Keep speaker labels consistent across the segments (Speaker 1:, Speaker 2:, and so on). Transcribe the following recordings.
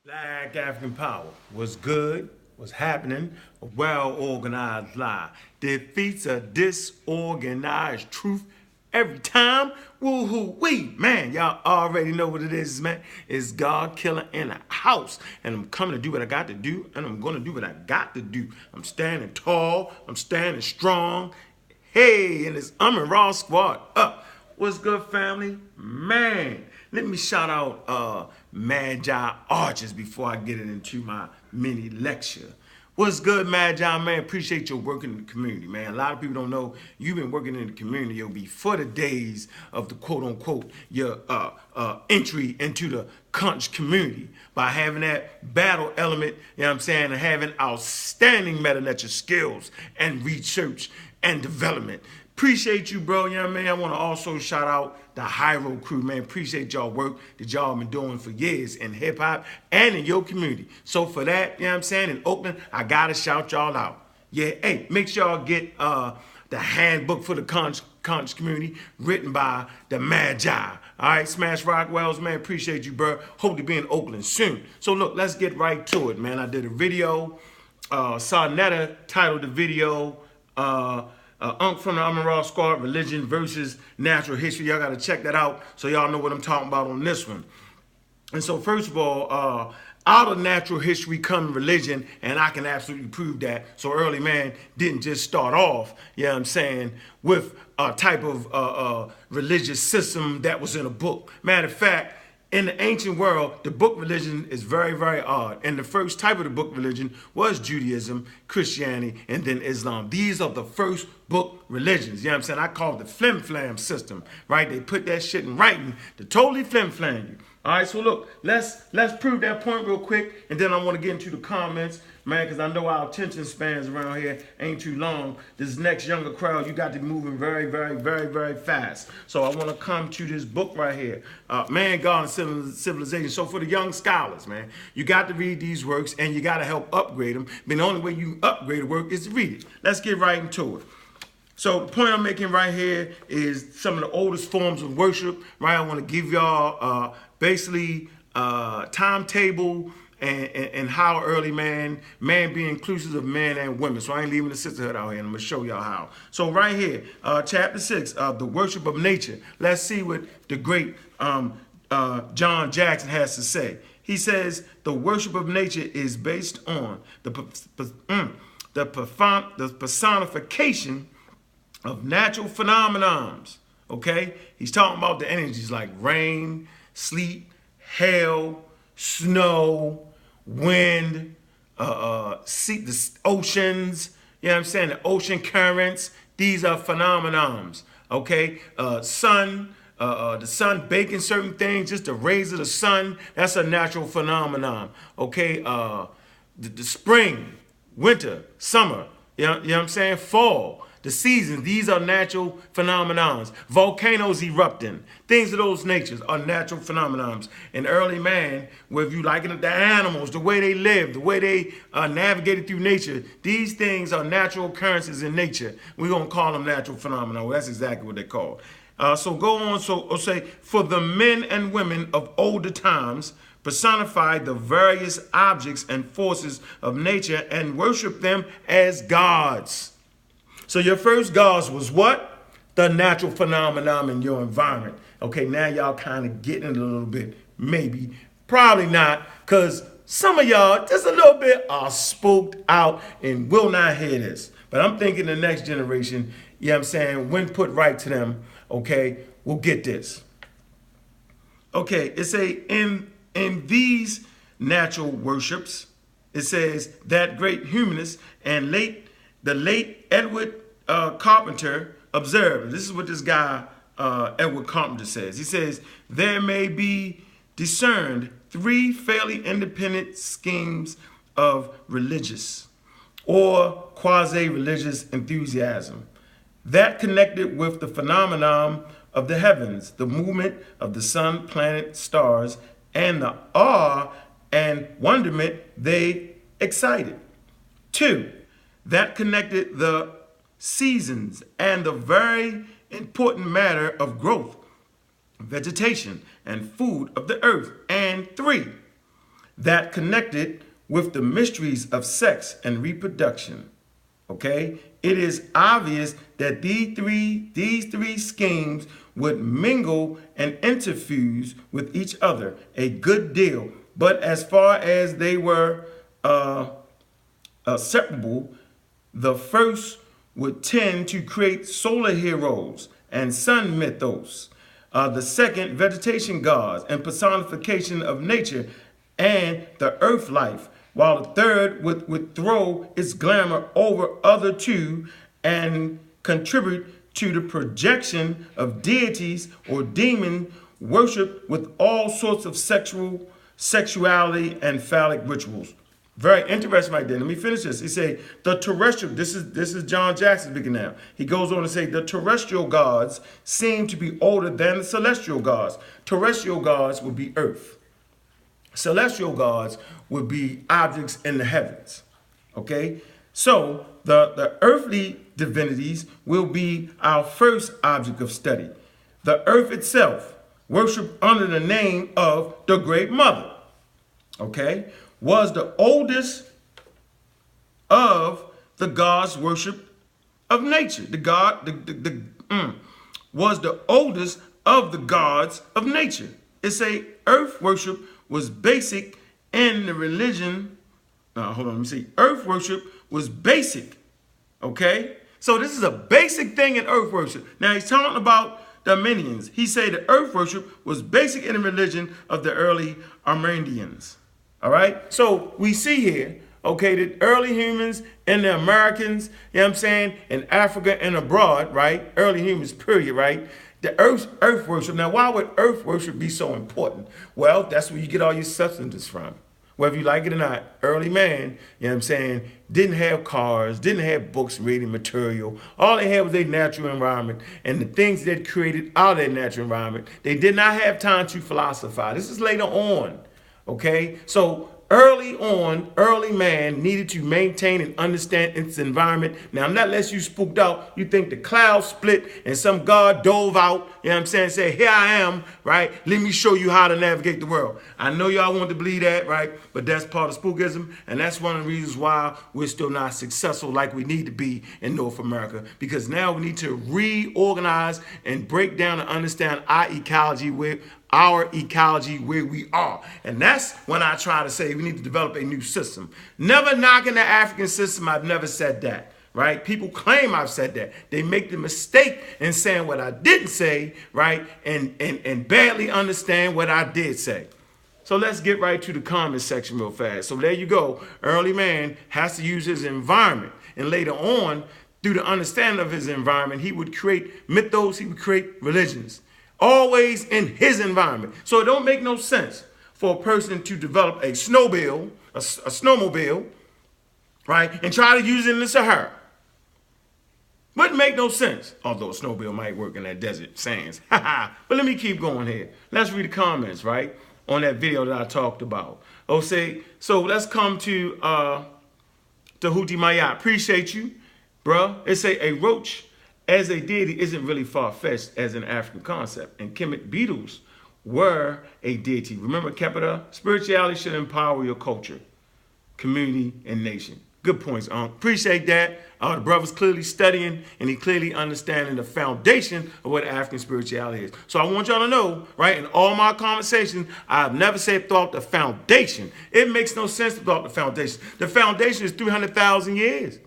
Speaker 1: Black African power was good, was happening, a well-organized lie. Defeats a disorganized truth every time. Woo-hoo-wee. Man, y'all already know what it is, man. It's God killer in the house. And I'm coming to do what I got to do, and I'm going to do what I got to do. I'm standing tall. I'm standing strong. Hey, and it's Raw Squad up. What's good, family? Man, let me shout out Magi Arches before I get into my mini lecture. What's good, Magi, man? Appreciate your work in the community, man. A lot of people don't know you've been working in the community before the days of the quote-unquote your entry into the conch community by having that battle element, you know what I'm saying, and having outstanding meta-lecture skills and research and development. Appreciate you, bro. You know what I mean? I want to also shout out the Hyro crew, man. Appreciate y'all work that y'all been doing for years in hip hop and in your community. So for that, you know what I'm saying, in Oakland, I gotta shout y'all out. Yeah, hey, make sure y'all get the handbook for the conch community written by the Magi. All right, Smash Rockwells, man, appreciate you, bro. Hope to be in Oakland soon. So look, let's get right to it, man. I did a video. Saw Netta titled the video. Unc from the Raw Squad, Religion versus Natural History. Y'all got to check that out so y'all know what I'm talking about on this one. And so first of all, out of natural history come religion, and I can absolutely prove that. So early man didn't just start off, you know what I'm saying, with a type of religious system that was in a book. Matter of fact, in the ancient world, the book religion is very, very odd. And the first type of the book religion was Judaism, Christianity, and then Islam. These are the first book religions. You know what I'm saying? I call it the flim-flam system, right? They put that shit in writing to totally flim-flam you. All right, so look, let's prove that point real quick, and then I want to get into the comments, man, because I know our attention spans around here ain't too long. This next younger crowd, you got to be moving very, very, very, very fast. So I want to come to this book right here, Man, God, and Civilization. So for the young scholars, man, you got to read these works, and you got to help upgrade them. But the only way you upgrade a work is to read it. Let's get right into it. So the point I'm making right here is some of the oldest forms of worship, right? I want to give y'all basically timetable and how early man being inclusive of men and women. So I ain't leaving the sisterhood out here, and I'm going to show y'all how. So right here, chapter 6, the worship of nature. Let's see what the great John Jackson has to say. He says the worship of nature is based on the personification of natural phenomenons, okay? He's talking about the energies like rain, sleet, hail, snow, wind, the oceans, you know what I'm saying? The ocean currents, these are phenomenons, okay? The sun baking certain things, just the rays of the sun, that's a natural phenomenon, okay? The spring, winter, summer, you know what I'm saying? Fall. The seasons, these are natural phenomenons. Volcanoes erupting, things of those natures are natural phenomenons. In early man, whether you like it, the animals, the way they live, the way they navigated through nature, these things are natural occurrences in nature. We're going to call them natural phenomena. Well, that's exactly what they're called. So go on, so say, for the men and women of older times, personified the various objects and forces of nature and worship them as gods. So your first gods was what? The natural phenomenon in your environment. Okay, now y'all kind of getting it a little bit. Maybe. Probably not, because some of y'all, just a little bit, are spooked out and will not hear this. But I'm thinking the next generation, you know what I'm saying, when put right to them, okay, will get this. Okay, it say, in these natural worships, it says that great humanist and the late Edward Carpenter observed. This is what this guy, Edward Carpenter, says. He says, there may be discerned three fairly independent schemes of religious or quasi-religious enthusiasm that connected with the phenomenon of the heavens, the movement of the sun, planet, stars, and the awe and wonderment they excited. 2, that connected the seasons and the very important matter of growth, vegetation, and food of the earth. And 3, that connected with the mysteries of sex and reproduction. Okay? It is obvious that these three schemes would mingle and interfuse with each other a good deal. But as far as they were separable, the first would tend to create solar heroes and sun mythos. The second, vegetation gods and personification of nature and the earth life, while the third would throw its glamour over other two and contribute to the projection of deities or demon worship with all sorts of sexuality and phallic rituals. Very interesting right there. Let me finish this. He say the terrestrial, this is John Jackson speaking now. He goes on to say the terrestrial gods seem to be older than the celestial gods. Terrestrial gods would be earth. Celestial gods would be objects in the heavens. Okay? So the earthly divinities will be our first object of study. The earth itself, worshipped under the name of the Great Mother, okay, was the oldest of the gods worship of nature. Was the oldest of the gods of nature. It's a earth worship was basic in the religion. Hold on, let me see. Earth worship was basic. Okay? So this is a basic thing in earth worship. Now he's talking about the Armenians. He said the earth worship was basic in the religion of the early Armenians. All right? So we see here, okay, the early humans and the Americans, you know what I'm saying, in Africa and abroad, right? Early humans, period, right? The earth worship. Now, why would earth worship be so important? Well, that's where you get all your substances from. Whether you like it or not, early man, you know what I'm saying, didn't have cars, didn't have books, reading material. All they had was their natural environment and the things that created out of their natural environment. They did not have time to philosophize. This is later on, okay? So early on, early man needed to maintain and understand its environment. Now, not unless you spooked out, you think the clouds split and some God dove out, you know what I'm saying, say, here I am, right? Let me show you how to navigate the world. I know y'all want to believe that, right? But that's part of spookism, and that's one of the reasons why we're still not successful like we need to be in North America, because now we need to reorganize and break down and understand our ecology where we are. And that's when I try to say we need to develop a new system. Never knocking the African system. I've never said that, right? People claim I've said that. They make the mistake in saying what I didn't say, right? And badly understand what I did say. So let's get right to the comment section real fast. So there you go. Early man has to use his environment. And later on, through the understanding of his environment, he would create mythos, he would create religions. Always in his environment. So it don't make no sense for a person to develop a snowmobile, right, and try to use it in the Sahara. Wouldn't make no sense. Although a snowmobile might work in that desert sands. But let me keep going here. Let's read the comments, right, on that video that I talked about. So let's come to Houthi Mayat. Appreciate you, bruh. It say a roach as a deity isn't really far-fetched as an African concept. And Kemet beetles were a deity. Remember, Capita, spirituality should empower your culture, community, and nation. Good points, appreciate that. The brother's clearly studying and he clearly understanding the foundation of what African spirituality is. So I want y'all to know, right, in all my conversations, I've never said thought the foundation. It makes no sense to thought the foundation. The foundation is 300,000 years,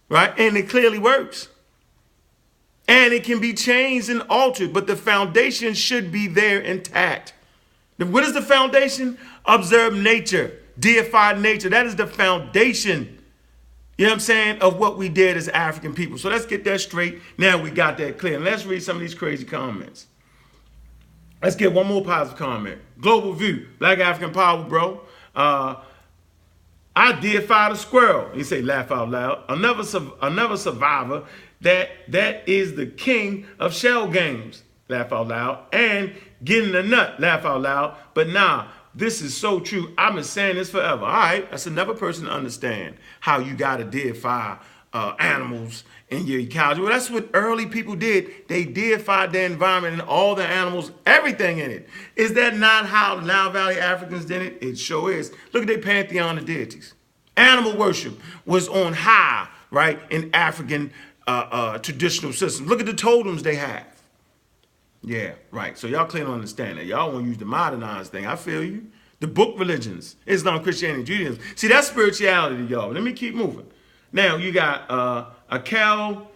Speaker 1: right? And it clearly works. And it can be changed and altered, but the foundation should be there intact. What is the foundation? Observe nature, deify nature. That is the foundation, you know what I'm saying, of what we did as African people. So let's get that straight. Now we got that clear. And let's read some of these crazy comments. Let's get one more positive comment. Global view, Black African power, bro. I deified a squirrel. He say, laugh out loud. Another survivor. That is the king of shell games, laugh out loud, and getting a nut, laugh out loud. But nah, this is so true. I've been saying this forever. All right, that's another person to understand how you got to deify animals in your ecology. Well, that's what early people did. They deified their environment and all the animals, everything in it. Is that not how the Nile Valley Africans did it? It sure is. Look at their pantheon of deities. Animal worship was on high, right, in African traditional systems. Look at the totems they have. Yeah, right. So y'all clearly understand that. Y'all want to use the modernized thing. I feel you. The book religions, Islam, Christianity, Judaism. See, that's spirituality, y'all. Let me keep moving. Now, you got a Cal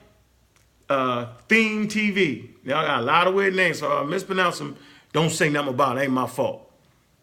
Speaker 1: theme TV. Y'all got a lot of weird names, so I mispronounce them. Don't say nothing about it. Ain't my fault.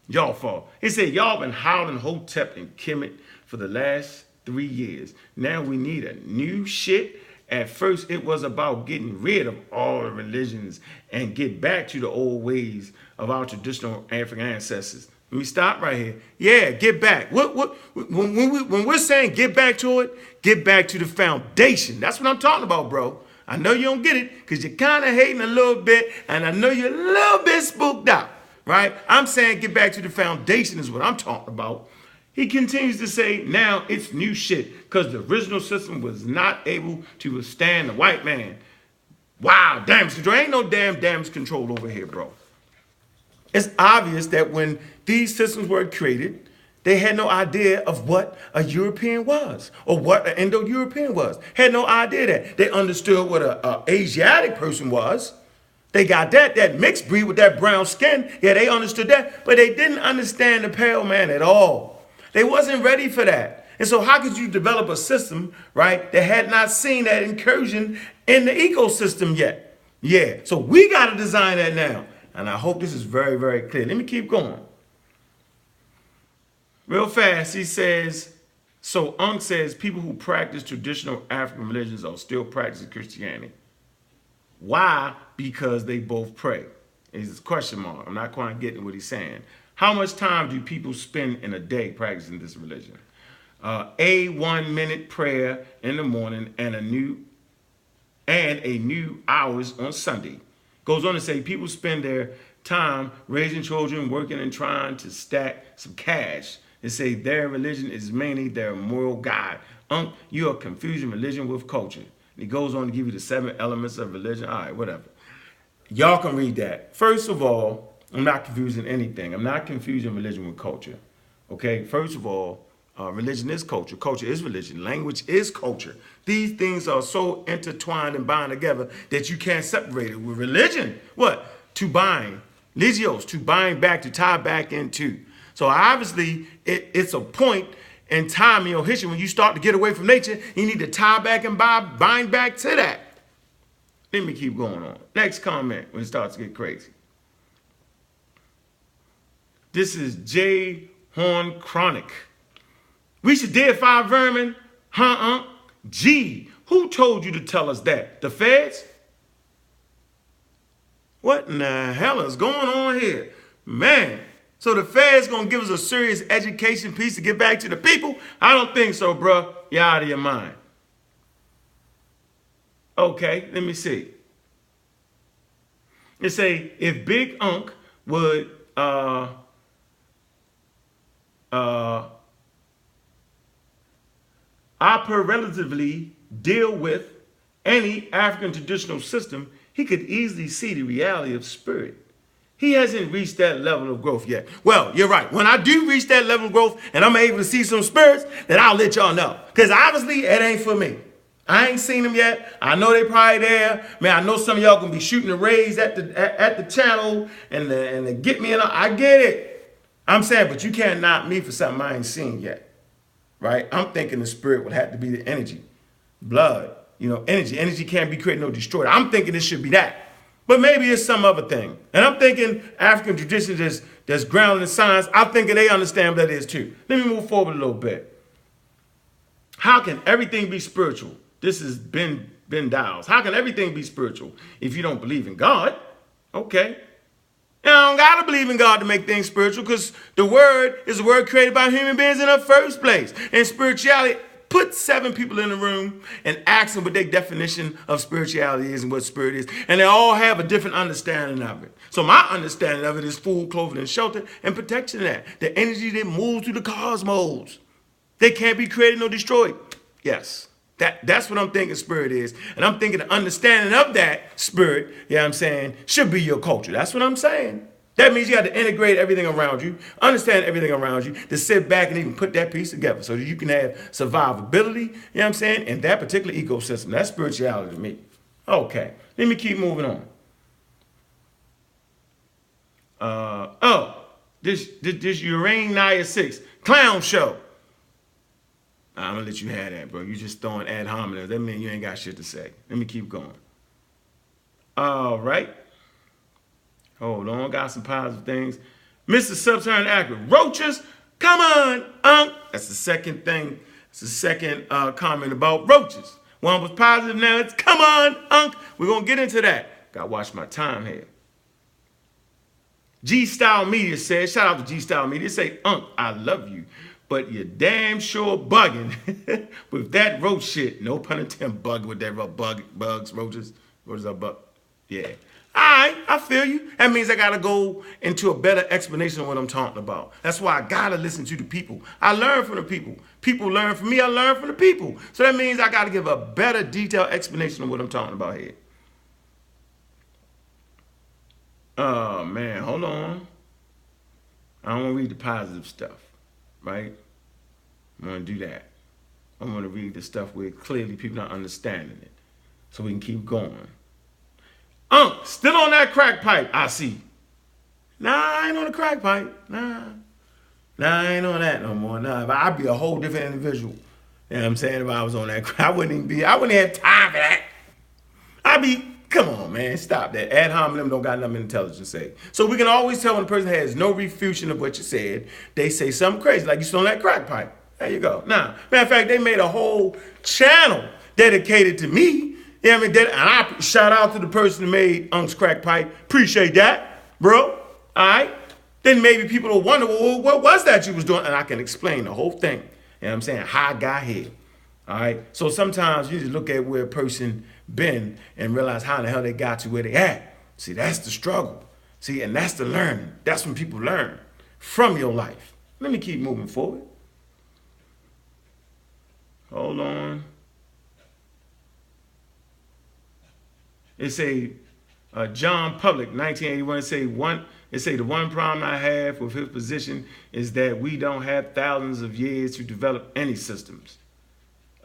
Speaker 1: Y'all fault. It said, y'all been hollering Hotep and Kemet for the last 3 years. Now we need a new shit. At first, it was about getting rid of all the religions and get back to the old ways of our traditional African ancestors. Let me stop right here. Yeah, get back. When we're saying get back to it, get back to the foundation. That's what I'm talking about, bro. I know you don't get it because you're kind of hating a little bit, and I know you're a little bit spooked out, right? I'm saying get back to the foundation is what I'm talking about. He continues to say, now it's new shit because the original system was not able to withstand the white man. Wow, damage control. Ain't no damn damage control over here, bro. It's obvious that when these systems were created, they had no idea of what a European was or what an Indo-European was. Had no idea that. They understood what an Asiatic person was. They got that mixed breed with that brown skin. Yeah, they understood that, but they didn't understand the pale man at all. They wasn't ready for that. And so how could you develop a system, right, that had not seen that incursion in the ecosystem yet? Yeah, so we got to design that now. And I hope this is very, very clear. Let me keep going. Real fast, he says, so Unk says people who practice traditional African religions are still practicing Christianity. Why? Because they both pray. It's a question mark. I'm not quite getting what he's saying. How much time do people spend in a day practicing this religion? A 1 minute prayer in the morning and a new hours on Sunday. Goes on to say people spend their time raising children, working and trying to stack some cash. They say their religion is mainly their moral guide. You are confusing religion with culture. And he goes on to give you the 7 elements of religion. All right, whatever. Y'all can read that. First of all, I'm not confusing anything. I'm not confusing religion with culture. Okay? First of all, religion is culture. Culture is religion. Language is culture. These things are so intertwined and bound together that you can't separate it. With religion, what? To bind. Ligios, to bind back, to tie back into. So obviously, it's a point in time in your history when you start to get away from nature, you need to tie back and bind back to that. Let me keep going on. Next comment when it starts to get crazy. This is J. Horn Chronic. We should deify vermin? Gee, who told you to tell us that? The feds? What in the hell is going on here? Man, so the feds gonna give us a serious education piece to get back to the people? I don't think so, bruh. You're out of your mind. Okay, let me see. It say, if Big Unk would operatively deal with any African traditional system, he could easily see the reality of spirit. He hasn't reached that level of growth yet. Well, you're right. When I do reach that level of growth and I'm able to see some spirits, then I'll let y'all know. Because obviously, it ain't for me. I ain't seen them yet. I know they probably there. Man, I know some of y'all gonna be shooting the rays at the channel and to get me in. I get it. I'm saying, but you can't knock me for something I ain't seen yet. Right? I'm thinking the spirit would have to be the energy. Blood. Energy. Energy can't be created nor destroyed. I'm thinking it should be that. But maybe it's some other thing. And I'm thinking African traditions that's grounded in science, I'm thinking they understand what that is too. Let me move forward a little bit. How can everything be spiritual? This is Ben Dials. How can everything be spiritual if you don't believe in God? Okay. You don't got to believe in God to make things spiritual because the word is a word created by human beings in the first place. And spirituality, put 7 people in the room and ask them what their definition of spirituality is and what spirit is. And they all have a different understanding of it. So my understanding of it is food, clothing, and shelter and protection of that. The energy that moves through the cosmos. They can't be created nor destroyed. Yes. That's what I'm thinking spirit is. And I'm thinking the understanding of that spirit, you know what I'm saying, should be your culture. That's what I'm saying. That means you got to integrate everything around you, understand everything around you, to sit back and even put that piece together so that you can have survivability, you know what I'm saying, in that particular ecosystem. That's spirituality to me. Okay, let me keep moving on. This Urania 6 clown show. I'm gonna let you have that, bro. You just throwing ad hominem. That means you ain't got shit to say. Let me keep going. All right. Hold on, got some positive things. Mr. Subterranean Actor, roaches, come on, That's the second thing. It's the second comment about roaches. One was positive, now it's come on, We're gonna get into that. Gotta watch my time here. G-Style Media says, shout out to G-Style Media, say, I love you, but you're damn sure bugging with that roach shit. No pun intended, bugging with that bugs, roaches. Roaches are bug. Yeah. All right, I feel you. That means I got to go into a better explanation of what I'm talking about. That's why I got to listen to the people. I learn from the people. People learn from me. I learn from the people. So that means I got to give a better detailed explanation of what I'm talking about here. Oh, man, hold on. I don't want to read the positive stuff, right? I want to do that. I want to read the stuff where clearly people are understanding it so we can keep going. Still on that crack pipe, I see. Nah, I ain't on the crack pipe. Nah, I ain't on that no more. Nah, I'd be a whole different individual. You know what I'm saying? If I was on that crack, I wouldn't have time for that. Come on, man, stop that. Ad hominem don't got nothing intelligent to say. So we can always tell when a person has no refutation of what you said, they say something crazy, like you still on that crack pipe. There you go. Now, matter of fact, they made a whole channel dedicated to me. Yeah, I mean, and I shout out to the person who made Unc's Crack Pipe. Appreciate that, bro. All right. Then maybe people will wonder, well, what was that you was doing? And I can explain the whole thing. You know what I'm saying? How I got here. All right. So sometimes you just look at where a person been and realize how in the hell they got to where they at. See, that's the struggle. See, and that's the learning. That's when people learn from your life. Let me keep moving forward. Hold on. It say John Public, 1981. It say the one problem I have with his position is that we don't have thousands of years to develop any systems.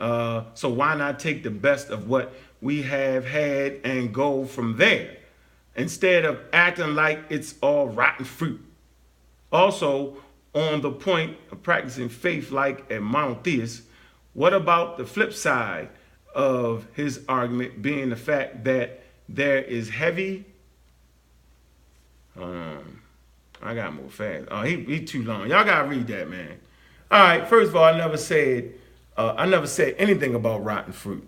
Speaker 1: So why not take the best of what we have had and go from there instead of acting like it's all rotten fruit? Also, on the point of practicing faith like a monotheist, what about the flip side of his argument being the fact that there is heavy. I got more fast. Oh, he too long. Y'all gotta read that, man. All right. First of all, I never said anything about rotten fruit.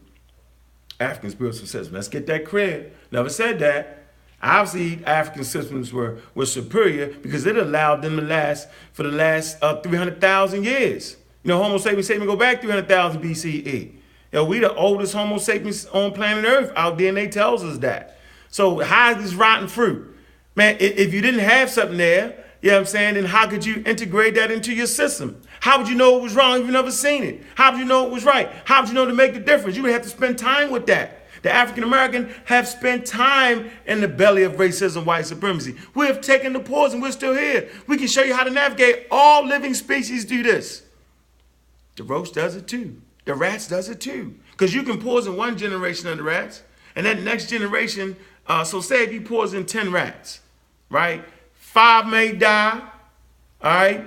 Speaker 1: African spiritual systems. Let's get that credit. Never said that. Obviously, African systems were superior because it allowed them to last for the last 300,000 years. You know, Homo sapiens go back 300,000 BCE. You know, we the oldest Homo sapiens on planet Earth. Our DNA tells us that. So how is this rotten fruit? Man, if you didn't have something there, you know what I'm saying, then how could you integrate that into your system? How would you know it was wrong if you never seen it? How would you know it was right? How would you know to make the difference? You would have to spend time with that. The African American have spent time in the belly of racism, white supremacy. We have taken the pause and we're still here. We can show you how to navigate. All living species do this. The roach does it too. The rats does it too. Because you can pause in one generation of the rats, and that next generation, so say if you pause in 10 rats, right? 5 may die, all right?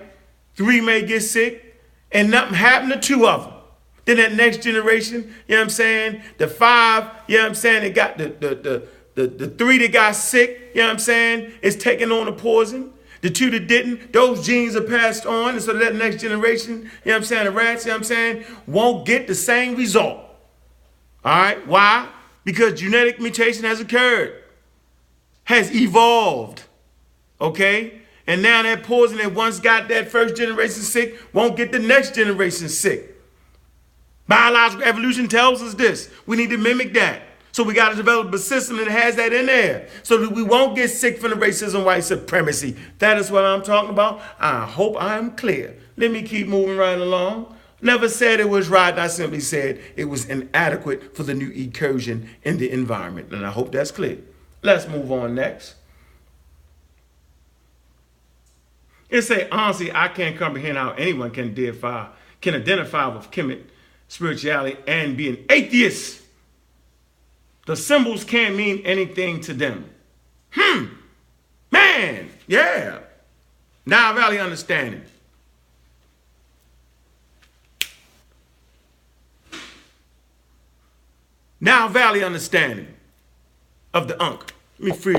Speaker 1: 3 may get sick, and nothing happened to 2 of them. Then that next generation, you know what I'm saying? The 5, you know what I'm saying? They got the 3 that got sick, you know what I'm saying? Is taking on the poison. The 2 that didn't, those genes are passed on, and so that next generation, you know what I'm saying, the rats, you know what I'm saying, won't get the same result. All right, why? Because genetic mutation has occurred, has evolved, okay? And now that poison that once got that first generation sick won't get the next generation sick. Biological evolution tells us this. We need to mimic that. So we got to develop a system that has that in there so that we won't get sick from the racism, white supremacy. That is what I'm talking about. I hope I am clear. Let me keep moving right along. Never said it was right. I simply said it was inadequate for the new incursion in the environment. And I hope that's clear. Let's move on next. It say, honestly, I can't comprehend how anyone can identify with Kemet spirituality and be an atheist. The symbols can't mean anything to them. Man, yeah. Now Valley understanding. Now Valley understanding of the Unk. Let me free